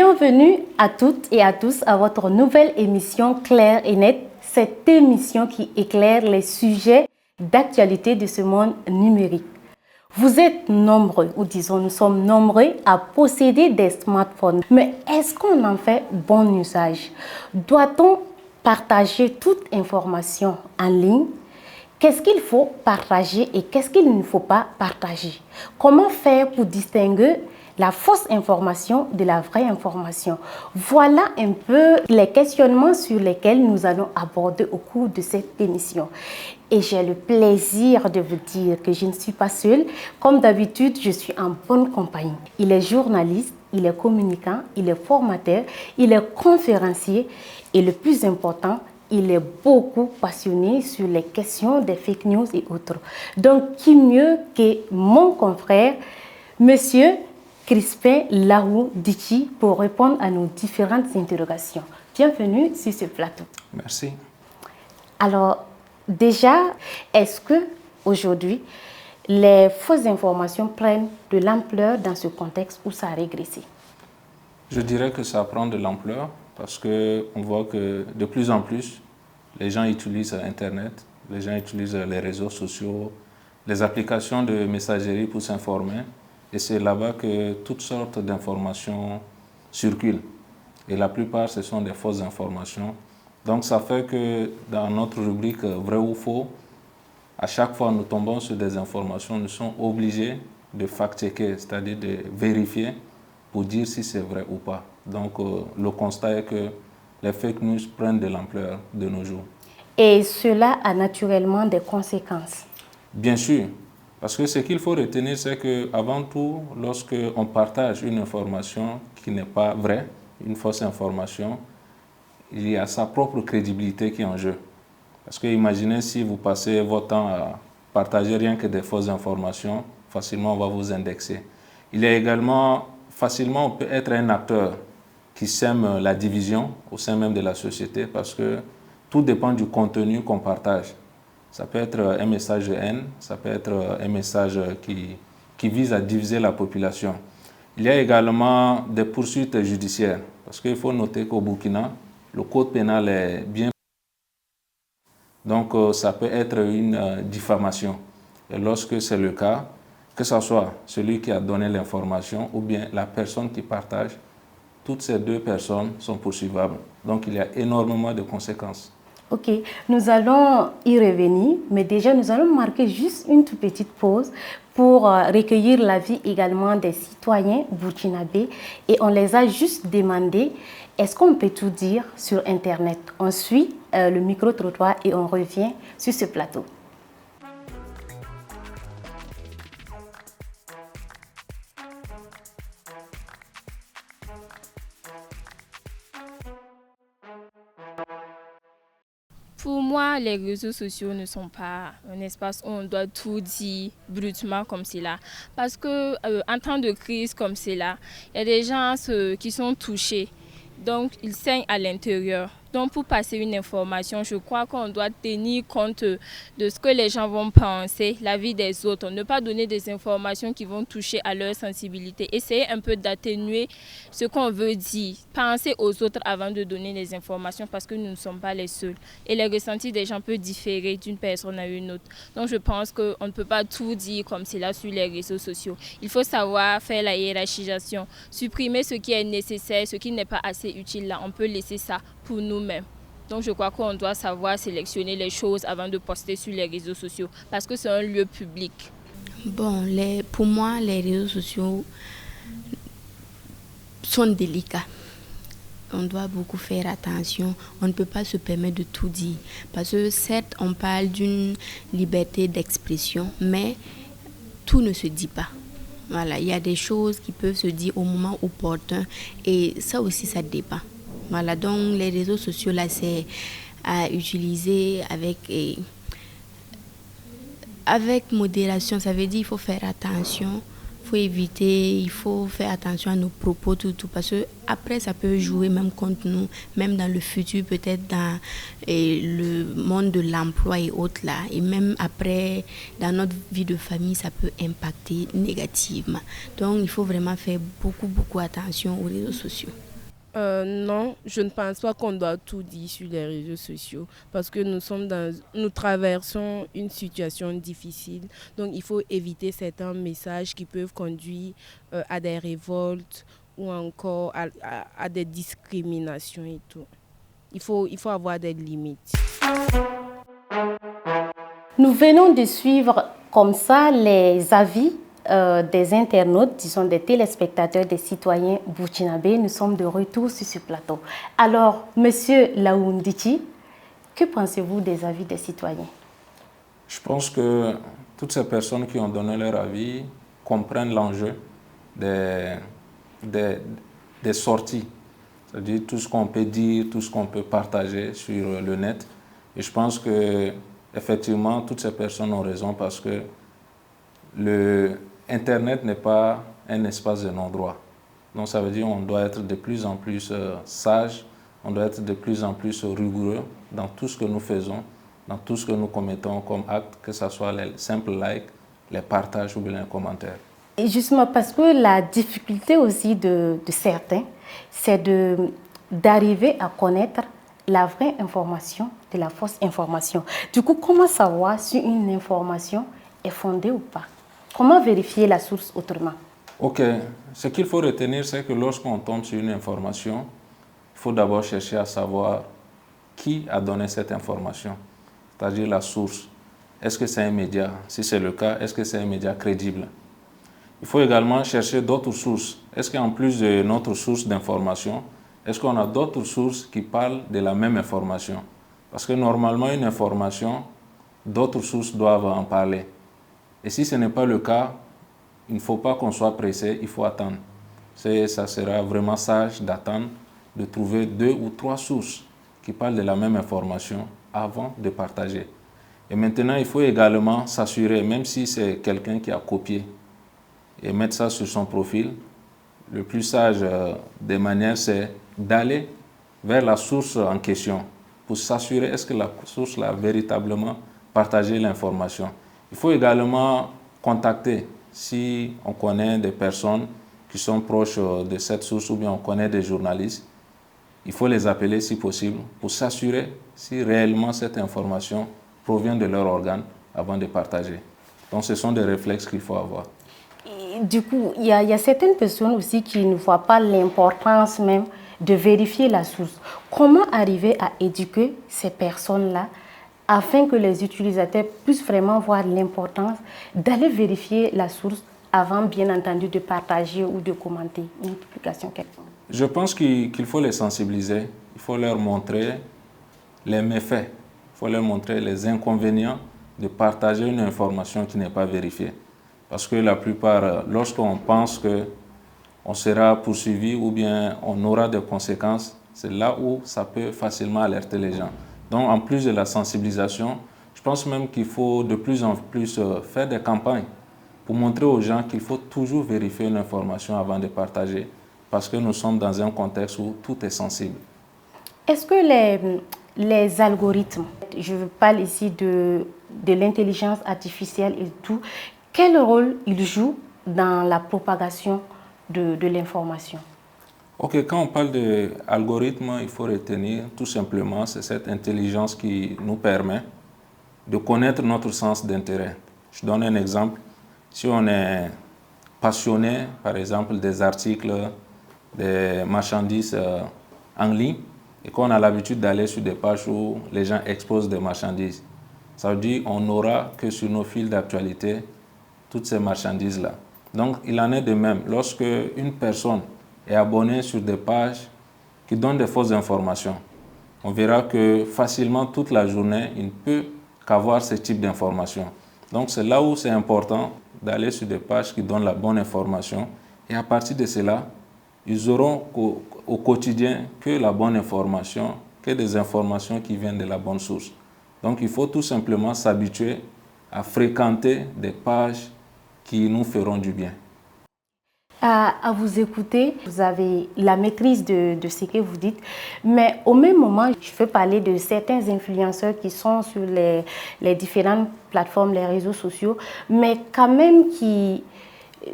Bienvenue à toutes et à tous à votre nouvelle émission Claire et Nette, cette émission qui éclaire les sujets d'actualité de ce monde numérique. Vous êtes nombreux, ou disons nous sommes nombreux à posséder des smartphones. Mais est-ce qu'on en fait bon usage? Doit-on partager toute information en ligne? Qu'est-ce qu'il faut partager et qu'est-ce qu'il ne faut pas partager? Comment faire pour distinguer la fausse information de la vraie information? Voilà un peu les questionnements sur lesquels nous allons aborder au cours de cette émission. Et j'ai le plaisir de vous dire que je ne suis pas seule. Comme d'habitude, je suis en bonne compagnie. Il est journaliste, il est communicant, il est formateur, il est conférencier et le plus important, il est beaucoup passionné sur les questions des fake news et autres. Donc, qui mieux que mon confrère, Monsieur Crispin Lahou Dichi, pour répondre à nos différentes interrogations. Bienvenue sur ce plateau. Merci. Alors, déjà, est-ce que aujourd'hui, les fausses informations prennent de l'ampleur dans ce contexte où ça a régressé? Je dirais que ça prend de l'ampleur parce qu'on voit que de plus en plus, les gens utilisent Internet, les gens utilisent les réseaux sociaux, les applications de messagerie pour s'informer. Et c'est là-bas que toutes sortes d'informations circulent. Et la plupart, ce sont des fausses informations. Donc ça fait que dans notre rubrique vrai ou faux, à chaque fois nous tombons sur des informations, nous sommes obligés de fact-checker, c'est-à-dire de vérifier pour dire si c'est vrai ou pas. Donc le constat est que les fake news prennent de l'ampleur de nos jours. Et cela a naturellement des conséquences. Bien sûr, parce que ce qu'il faut retenir, c'est qu'avant tout, lorsqu'on partage une information qui n'est pas vraie, une fausse information, il y a sa propre crédibilité qui est en jeu. Parce que imaginez si vous passez votre temps à partager rien que des fausses informations, facilement on va vous indexer. Il y a également, facilement on peut être un acteur qui sème la division au sein même de la société parce que tout dépend du contenu qu'on partage. Ça peut être un message de haine, ça peut être un message qui vise à diviser la population. Il y a également des poursuites judiciaires parce qu'il faut noter qu'au Burkina, le code pénal est bien. Donc ça peut être une diffamation. Et lorsque c'est le cas, que ce soit celui qui a donné l'information ou bien la personne qui partage, toutes ces deux personnes sont poursuivables. Donc il y a énormément de conséquences. Ok, nous allons y revenir, mais déjà nous allons marquer juste une toute petite pause pour recueillir l'avis également des citoyens burkinabés et on les a juste demandé, est-ce qu'on peut tout dire sur Internet? On suit le micro-trottoir et on revient sur ce plateau. Pour moi, les réseaux sociaux ne sont pas un espace où on doit tout dire brutement comme cela. Parce que en temps de crise comme cela, il y a des gens qui sont touchés. Donc, ils saignent à l'intérieur. Donc, pour passer une information, je crois qu'on doit tenir compte de ce que les gens vont penser, la vie des autres. Ne pas donner des informations qui vont toucher à leur sensibilité. Essayer un peu d'atténuer ce qu'on veut dire. Penser aux autres avant de donner les informations parce que nous ne sommes pas les seuls. Et les ressentis des gens peuvent différer d'une personne à une autre. Donc, je pense qu'on ne peut pas tout dire comme cela sur les réseaux sociaux. Il faut savoir faire la hiérarchisation, supprimer ce qui est nécessaire, ce qui n'est pas assez utile là. On peut laisser ça pour nous-mêmes. Donc je crois qu'on doit savoir sélectionner les choses avant de poster sur les réseaux sociaux parce que c'est un lieu public. Bon, pour moi, les réseaux sociaux sont délicats. On doit beaucoup faire attention. On ne peut pas se permettre de tout dire. Parce que certes, on parle d'une liberté d'expression, mais tout ne se dit pas. Voilà, il y a des choses qui peuvent se dire au moment opportun et ça aussi, ça dépend. Voilà, donc les réseaux sociaux, là, c'est à utiliser avec modération. Ça veut dire qu'il faut faire attention, il faut éviter, il faut faire attention à nos propos, tout, parce que après ça peut jouer même contre nous, même dans le futur, peut-être dans le monde de l'emploi et autres là. Et même après, dans notre vie de famille, ça peut impacter négativement. Donc, il faut vraiment faire beaucoup attention aux réseaux sociaux. Non, je ne pense pas qu'on doit tout dire sur les réseaux sociaux parce que nous traversons une situation difficile. Donc, il faut éviter certains messages qui peuvent conduire à des révoltes ou encore à des discriminations et tout. Il faut avoir des limites. Nous venons de suivre comme ça les avis des internautes, disons des téléspectateurs, des citoyens burkinabés. Nous sommes de retour sur ce plateau. Alors, Monsieur Laounditi, que pensez-vous des avis des citoyens? Je pense que toutes ces personnes qui ont donné leur avis comprennent l'enjeu des sorties, c'est-à-dire tout ce qu'on peut dire, tout ce qu'on peut partager sur le net. Et je pense que effectivement, toutes ces personnes ont raison parce que Internet n'est pas un espace de non-droit. Donc ça veut dire qu'on doit être de plus en plus sage, on doit être de plus en plus rigoureux dans tout ce que nous faisons, dans tout ce que nous commettons comme acte, que ce soit les simples likes, les partages ou bien les commentaires. Et justement parce que la difficulté aussi de certains, c'est d'arriver à connaître la vraie information de la fausse information. Du coup, comment savoir si une information est fondée ou pas? Comment vérifier la source autrement? Ok, ce qu'il faut retenir, c'est que lorsqu'on tombe sur une information, il faut d'abord chercher à savoir qui a donné cette information, c'est-à-dire la source. Est-ce que c'est un média? Si c'est le cas, est-ce que c'est un média crédible? Il faut également chercher d'autres sources. Est-ce qu'en plus de notre source d'information, est-ce qu'on a d'autres sources qui parlent de la même information? Parce que normalement, une information, d'autres sources doivent en parler. Et si ce n'est pas le cas, il ne faut pas qu'on soit pressé, il faut attendre. Ça sera vraiment sage d'attendre, de trouver 2 ou 3 sources qui parlent de la même information avant de partager. Et maintenant, il faut également s'assurer, même si c'est quelqu'un qui a copié, et mettre ça sur son profil, le plus sage des manières, c'est d'aller vers la source en question pour s'assurer est-ce que la source a véritablement partagé l'information. Il faut également contacter si on connaît des personnes qui sont proches de cette source ou bien on connaît des journalistes. Il faut les appeler si possible pour s'assurer si réellement cette information provient de leur organe avant de partager. Donc ce sont des réflexes qu'il faut avoir. Et du coup, il y a certaines personnes aussi qui ne voient pas l'importance même de vérifier la source. Comment arriver à éduquer ces personnes-là afin que les utilisateurs puissent vraiment voir l'importance d'aller vérifier la source avant, bien entendu, de partager ou de commenter une publication quelconque? Je pense qu'il faut les sensibiliser, il faut leur montrer les méfaits, il faut leur montrer les inconvénients de partager une information qui n'est pas vérifiée. Parce que la plupart, lorsqu'on pense qu'on sera poursuivi ou bien on aura des conséquences, c'est là où ça peut facilement alerter les gens. Donc, en plus de la sensibilisation, je pense même qu'il faut de plus en plus faire des campagnes pour montrer aux gens qu'il faut toujours vérifier une information avant de partager, parce que nous sommes dans un contexte où tout est sensible. Est-ce que les algorithmes, je parle ici de l'intelligence artificielle et tout, quel rôle ils jouent dans la propagation de l'information? Ok, quand on parle d'algorithme, il faut retenir tout simplement, c'est cette intelligence qui nous permet de connaître notre sens d'intérêt. Je donne un exemple. Si on est passionné, par exemple, des articles, des marchandises en ligne, et qu'on a l'habitude d'aller sur des pages où les gens exposent des marchandises, ça veut dire qu'on n'aura que sur nos fils d'actualité toutes ces marchandises-là. Donc, il en est de même. Lorsque une personne est abonnée sur des pages qui donnent des fausses informations, on verra que facilement, toute la journée, il ne peut qu'avoir ce type d'informations. Donc, c'est là où c'est important d'aller sur des pages qui donnent la bonne information. Et à partir de cela, ils auront au quotidien que la bonne information, que des informations qui viennent de la bonne source. Donc, il faut tout simplement s'habituer à fréquenter des pages qui nous feront du bien. À vous écouter, vous avez la maîtrise de ce que vous dites, mais au même moment, je veux parler de certains influenceurs qui sont sur les différentes plateformes, les réseaux sociaux, mais quand même qui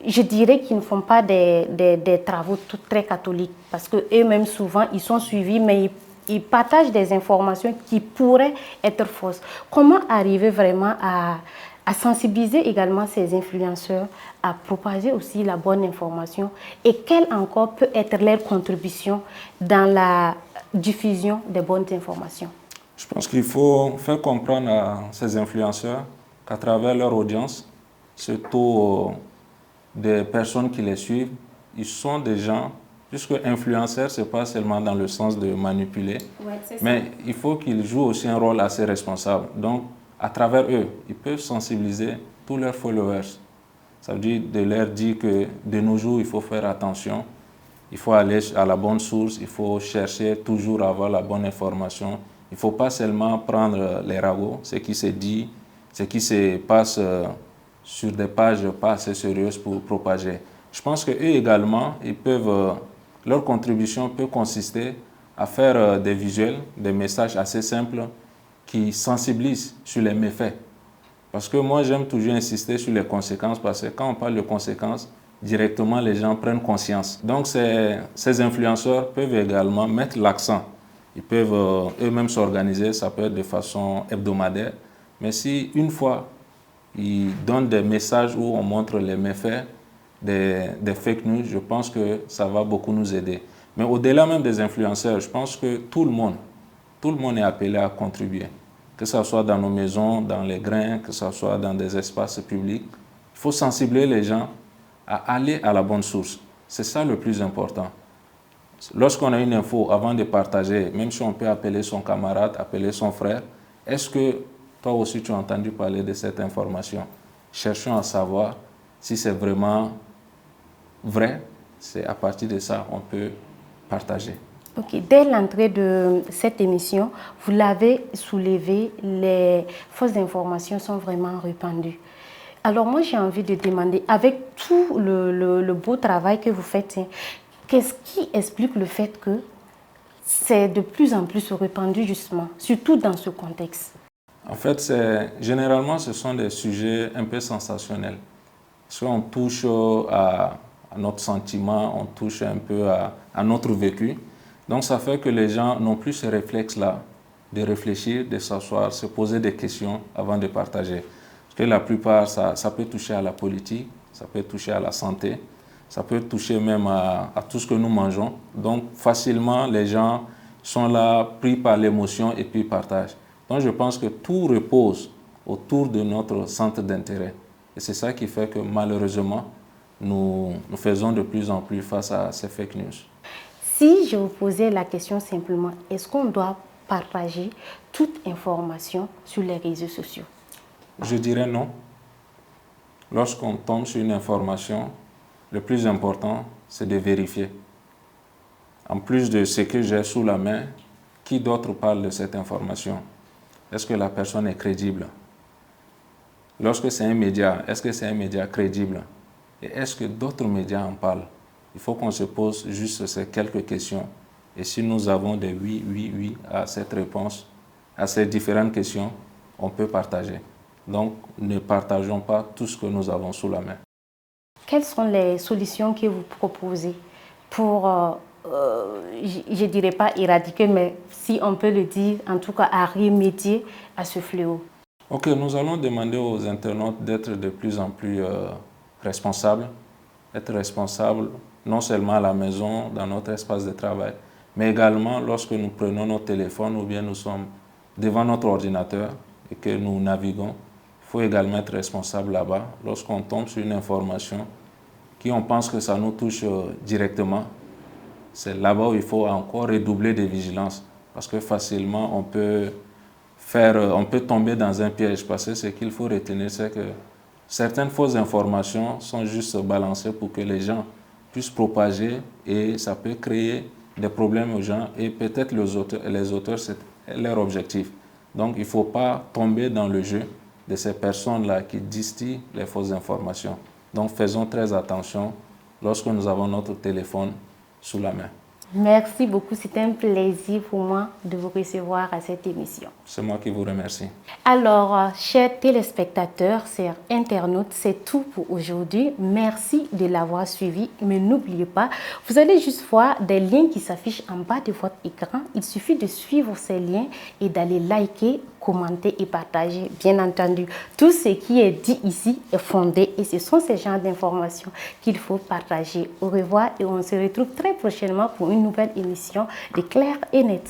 je dirais qu'ils ne font pas des travaux très catholiques parce qu'eux-mêmes, souvent, ils sont suivis, mais ils partagent des informations qui pourraient être fausses. Comment arriver vraiment à sensibiliser également ces influenceurs, à propager aussi la bonne information et quelle encore peut être leur contribution dans la diffusion des bonnes informations? Je pense qu'il faut faire comprendre à ces influenceurs qu'à travers leur audience, surtout des personnes qui les suivent, ils sont des gens, puisque influenceurs, ce n'est pas seulement dans le sens de manipuler, mais il faut qu'ils jouent aussi un rôle assez responsable. Donc, à travers eux, ils peuvent sensibiliser tous leurs followers. Ça veut dire de leur dire que de nos jours, il faut faire attention, il faut aller à la bonne source, il faut chercher toujours à avoir la bonne information. Il ne faut pas seulement prendre les ragots, ce qui se dit, ce qui se passe sur des pages pas assez sérieuses pour propager. Je pense qu'eux également, leur contribution peut consister à faire des visuels, des messages assez simples qui sensibilisent sur les méfaits. Parce que moi, j'aime toujours insister sur les conséquences, parce que quand on parle de conséquences, directement, les gens prennent conscience. Donc, ces influenceurs peuvent également mettre l'accent. Ils peuvent eux-mêmes s'organiser, ça peut être de façon hebdomadaire. Mais si une fois, ils donnent des messages où on montre les méfaits des fake news, je pense que ça va beaucoup nous aider. Mais au-delà même des influenceurs, je pense que tout le monde est appelé à contribuer. Que ce soit dans nos maisons, dans les grains, que ce soit dans des espaces publics. Il faut sensibiliser les gens à aller à la bonne source. C'est ça le plus important. Lorsqu'on a une info, avant de partager, même si on peut appeler son camarade, appeler son frère, est-ce que toi aussi tu as entendu parler de cette information? Cherchons à savoir si c'est vraiment vrai. C'est à partir de ça qu'on peut partager. Ok, dès l'entrée de cette émission, vous l'avez soulevé, les fausses informations sont vraiment répandues. Alors moi j'ai envie de demander, avec tout le beau travail que vous faites, qu'est-ce qui explique le fait que c'est de plus en plus répandu justement, surtout dans ce contexte? En fait, généralement ce sont des sujets un peu sensationnels. Parce qu'on touche à notre sentiment, on touche un peu à notre vécu. Donc ça fait que les gens n'ont plus ce réflexe-là de réfléchir, de s'asseoir, se poser des questions avant de partager. Parce que la plupart, ça peut toucher à la politique, ça peut toucher à la santé, ça peut toucher même à tout ce que nous mangeons. Donc facilement, les gens sont là, pris par l'émotion et puis partagent. Donc je pense que tout repose autour de notre centre d'intérêt. Et c'est ça qui fait que malheureusement, nous faisons de plus en plus face à ces fake news. Si je vous posais la question simplement, est-ce qu'on doit partager toute information sur les réseaux sociaux? Je dirais non. Lorsqu'on tombe sur une information, le plus important, c'est de vérifier. En plus de ce que j'ai sous la main, qui d'autre parle de cette information? Est-ce que la personne est crédible? Lorsque c'est un média, est-ce que c'est un média crédible? Et est-ce que d'autres médias en parlent? Il faut qu'on se pose juste ces quelques questions. Et si nous avons des oui à cette réponse, à ces différentes questions, on peut partager. Donc, ne partageons pas tout ce que nous avons sous la main. Quelles sont les solutions que vous proposez pour, je ne dirais pas éradiquer, mais si on peut le dire, en tout cas à remédier à ce fléau? Ok, nous allons demander aux internautes d'être de plus en plus responsables. Être responsables non seulement à la maison, dans notre espace de travail, mais également lorsque nous prenons notre téléphone ou bien nous sommes devant notre ordinateur et que nous naviguons. Il faut également être responsable là-bas. Lorsqu'on tombe sur une information qui on pense que ça nous touche directement, c'est là-bas où il faut encore redoubler de vigilance parce que facilement on peut tomber dans un piège parce que ce qu'il faut retenir, c'est que certaines fausses informations sont juste balancées pour que les gens puissent propager et ça peut créer des problèmes aux gens et peut-être les auteurs, c'est leur objectif. Donc il ne faut pas tomber dans le jeu de ces personnes-là qui distillent les fausses informations. Donc faisons très attention lorsque nous avons notre téléphone sous la main. Merci beaucoup, c'est un plaisir pour moi de vous recevoir à cette émission. C'est moi qui vous remercie. Alors, chers téléspectateurs, chers internautes, c'est tout pour aujourd'hui. Merci de l'avoir suivi, mais n'oubliez pas, vous allez juste voir des liens qui s'affichent en bas de votre écran. Il suffit de suivre ces liens et d'aller liker, commenter et partager. Bien entendu, tout ce qui est dit ici est fondé et ce sont ces genres d'informations qu'il faut partager. Au revoir et on se retrouve très prochainement pour une nouvelle émission de Clair et Net.